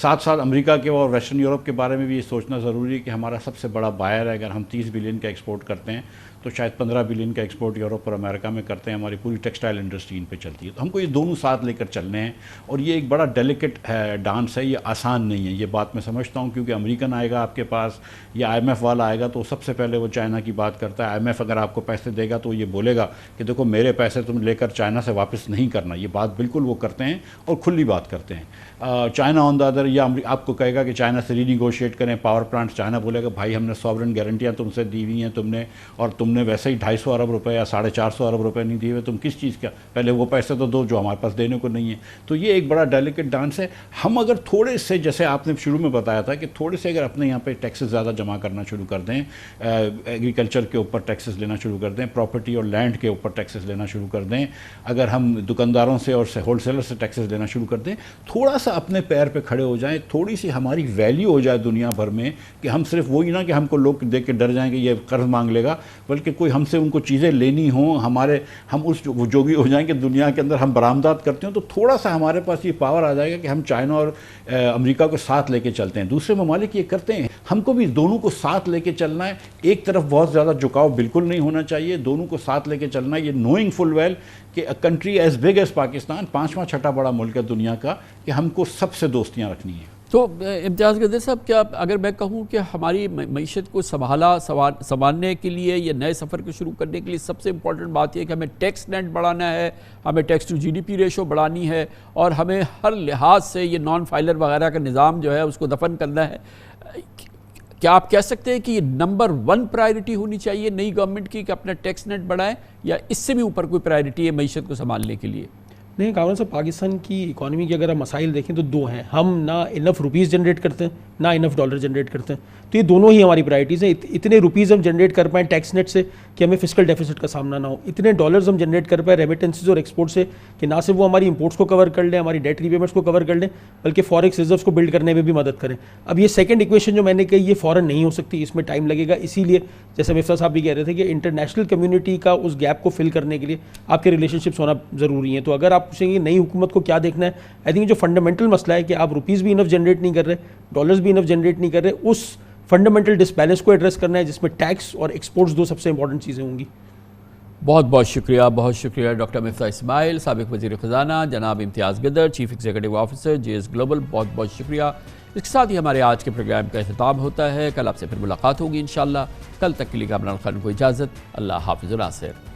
ساتھ ساتھ امریکہ کے اور ویسٹرن یورپ کے بارے میں بھی یہ سوچنا ضروری ہے کہ ہمارا سب سے بڑا بائر ہے. اگر ہم 30 بلین کا ایکسپورٹ کرتے ہیں تو شاید 15 بلین کا ایکسپورٹ یورپ اور امریکہ میں کرتے ہیں. ہماری پوری ٹیکسٹائل انڈسٹری ان پہ چلتی ہے. تو ہم کو یہ دونوں ساتھ لے کر چلنے ہیں، اور یہ ایک بڑا ڈیلیکیٹ ڈانس ہے، یہ آسان نہیں ہے. یہ بات میں سمجھتا ہوں کیونکہ امریکن آئے گا آپ کے پاس یا آئی ایم ایف والا آئے گا تو سب سے پہلے وہ چائنا کی بات کرتا ہے. آئی ایم ایف اگر آپ کو پیسے دے گا تو یہ بولے گا کہ دیکھو میرے پیسے تم لے کر چائنا سے واپس نہیں کرنا. یہ بات بالکل وہ کرتے ہیں اور کھلی بات کرتے ہیں. چائنا آن دا ادر یا آپ کو کہے گا کہ چائنا سے ری نیگوشیٹ کریں پاور پلانٹ. چائنا بولے گا بھائی ہم نے سوورن گارنٹیاں تم سے دی ہوئی ہیں تم نے، اور تم نے ویسے ہی 250 ارب روپے یا 450 ارب روپے نہیں دیے ہوئے، تم کس چیز کا پہلے وہ پیسے تو دو جو ہمارے پاس دینے کو نہیں ہے. تو یہ ایک بڑا ڈیلیکیٹ ڈانس ہے. ہم اگر تھوڑے سے، جیسے آپ نے شروع میں بتایا تھا کہ تھوڑے سے اگر اپنے یہاں پہ ٹیکسز زیادہ جمع کرنا شروع کر دیں، ایگریکلچر کے اوپر ٹیکسز لینا شروع کر دیں، پراپرٹی اور لینڈ کے اوپر ٹیکسز لینا شروع کر دیں، اگر ہم دکانداروں سے اور ہول سیلر سے ٹیکسز لینا شروع کر دیں، تھوڑا سا اپنے پیر پہ کھڑے ہو جائیں، تھوڑی سی ہماری ویلیو ہو جائے دنیا بھر میں، کہ ہم صرف وہی نہ کہ ہم کو لوگ دیکھ کے ڈر جائیں کہ یہ قرض مانگ لے گا، بلکہ کوئی ہم سے ان کو چیزیں لینی ہوں، ہم اس جوگی ہو جائیں کہ دنیا کے اندر ہم برآمدات کرتے ہوں. تو تھوڑا سا ہمارے پاس یہ پاور آ جائے گا کہ ہم چائنا اور امریکہ کو ساتھ لے کے چلتے ہیں. دوسرے ممالک یہ کرتے ہیں، ہم کو بھی دونوں کو ساتھ لے کے چلنا ہے. ایک طرف بہت زیادہ جھکاؤ بالکل نہیں ہونا چاہیے، دونوں کو ساتھ لے کے چلنا ہے. یہ نوئنگ فل ویل کہ country as big as Pakistan, 5واں 6واں بڑا ملک ہے دنیا کا، کہ ہم کو سب سے دوستیاں رکھنی ہیں. تو امتیاز گدر صاحب، کیا اگر میں کہوں کہ ہماری معیشت کو سنبھالنے کے لیے یا نئے سفر کو شروع کرنے کے لیے سب سے امپورٹنٹ بات یہ ہے کہ ہمیں ٹیکس نیٹ بڑھانا ہے، ہمیں tax to G D P ratio بڑھانی ہے، اور ہمیں ہر لحاظ سے یہ نان فائلر وغیرہ کا نظام جو ہے اس کو دفن کرنا ہے. کیا آپ کہہ سکتے ہیں کہ یہ نمبر 1 پرائرٹی ہونی چاہیے نئی گورنمنٹ کی کہ اپنا ٹیکس نیٹ بڑھائیں، یا اس سے بھی اوپر کوئی پرائرٹی ہے معیشت کو سنبھالنے کے لیے؟ نہیں کامران صاحب، پاکستان کی اکانومی کے اگر ہم مسائل دیکھیں تو 2 ہیں. ہم نہ انف روپیز جنریٹ کرتے ہیں نہ انف ڈالر جنریٹ کرتے ہیں. تو یہ دونوں ہی ہماری پرائرٹیز ہیں. اتنے روپیز ہم جنریٹ کر پائیں ٹیکس نیٹ سے کہ ہمیں فسکل ڈیفیسٹ کا سامنا نہ ہو، اتنے ڈالرز ہم جنریٹ کر پائیں ریمیٹنسز اور ایکسپورٹ سے کہ نہ صرف وہ ہماری امپورٹس کو کور کر لیں، ہماری ڈیٹ ری پیمنٹس کو کور کر لیں، بلکہ فوریکس ریزروز کو بلڈ کرنے میں بھی مدد کریں. اب یہ سیکنڈ ایکویشن جو میں نے کہی، یہ فوراً نہیں ہو سکتی، اس میں ٹائم لگے گا. اسی لیے جیسے مفتاح صاحب بھی کہہ رہے تھے کہ انٹرنیشنل کمیونٹی کا اس گیپ کو فل کرنے کے لیے آپ کے ریلیشن شپس ہونا ضروری ہیں. تو اگر آپ پوچھیں گے نئی حکومت کو کیا دیکھنا ہے، آئی تھنک جو فنڈامنٹل مسئلہ ہے کہ آپ روپیز بھی انف جنریٹ نہیں کر رہے، ڈالرز بھی انف جنریٹ نہیں کر رہے، اس فنڈامنٹل ڈسبیلنس کو ایڈریس کرنا ہے جس میں ٹیکس اور ایکسپورٹس 2 سب سے امپورٹنٹ چیزیں ہوں گی. بہت بہت شکریہ، بہت شکریہ ڈاکٹر مفتاح اسماعیل، سابق وزیر خزانہ، جناب Imtiaz Gadar, chief executive officer J S global. بہت بہت شکریہ. اس کے ساتھ ہی ہمارے آج کے پروگرام کا اختتام ہوتا ہے. کل آپ سے پھر ملاقات ہوگی انشاءاللہ. کل تک کے لیے کامران خان کو اجازت. اللہ حافظ و ناصر.